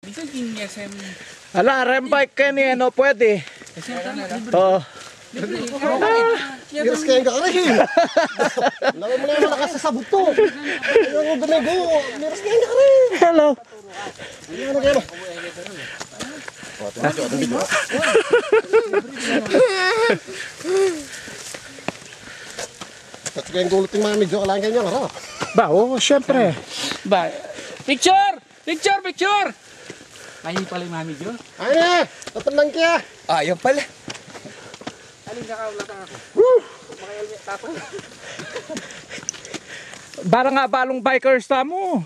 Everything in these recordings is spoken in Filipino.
Ito yung SM. Ala, rembike kayo ni ano, pwede. Oo. Miras kayo ka rin. Laway mo na yung malakas sa sabot to. Ayaw mo dumigo. Miras kayo ka rin. Hello. Ano kayo? Tatlo yung gulot yung mga medyo kalanggan niya. Harap. Ba, oo, syempre. Ba, picture! Picture! Picture! Ayun pala yung mami Jo. Ay na! Tatandang kaya. Ayaw pala. Alin nakaulatang ako. Makailmi, tapos. Bara nga balong bikers tamo.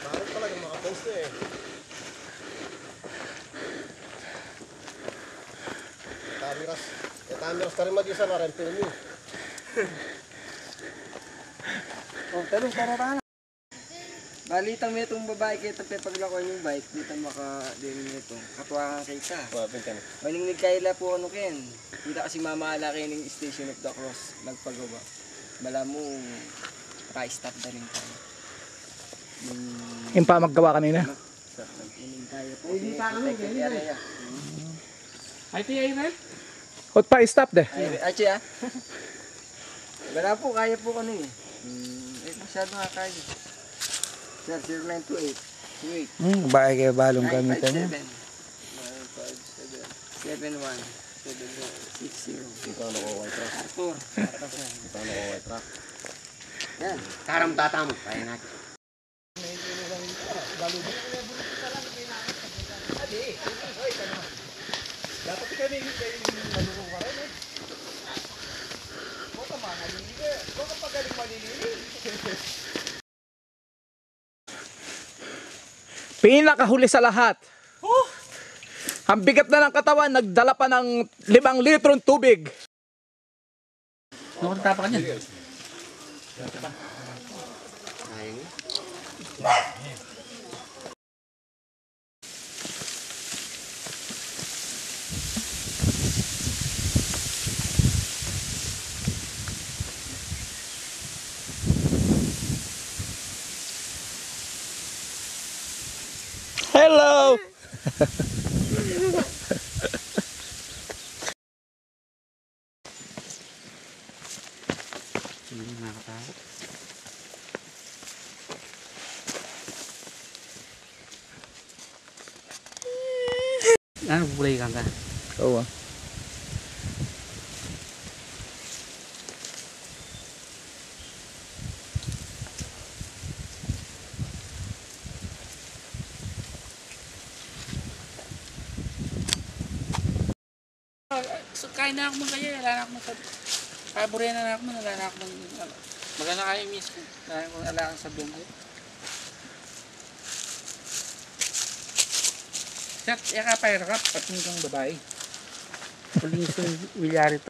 Bakit talaga makaposte eh. Tamiras ka rin mag-isa na rin film yun. Oh, pero para balitang may itong babae kita paglakon yung bike, dito maka-din nito. Katuwa ka kita. Maling nagkaila po ano ken. Kita kasi mamahala kayo ng Station of the Cross nagpagawa. Bala mo, naka-stop na rin tayo. Yung pa maggawa kanina. Maling kaya po. Hindi pa kami, ganyan. Ay, tiya yun eh. Hot pa, stop de. Achi ah. Bala po, kaya po kano eh. Masyado nga kaya. Sir, 0928. Wait. Bakit kayo balong gamitan niya? 957 Ito ano ko white truck. Arthur. Ito ano ko white truck. Yan. Karam tatamot. Kaya natin. Dapat kami malulong ka rin eh. Baka mangalili ka. Baka pagaling malilili. Pinakahuli sa lahat. Ang bigat na ng katawan, nagdala pa ng 5 litrong tubig. Naku, tapa ka niyan. Hello! Hindi nakakatakot. Ano, bulay ka ka? Oo. So, kain na ako mo kaya, wala na ako mo kaburihan na ako mo, wala na ako mo magana kayo miss ko, wala na akong alakan sa bunggo. Sir, yaka pa hirap, pating kang babae. Puling sa milyari to.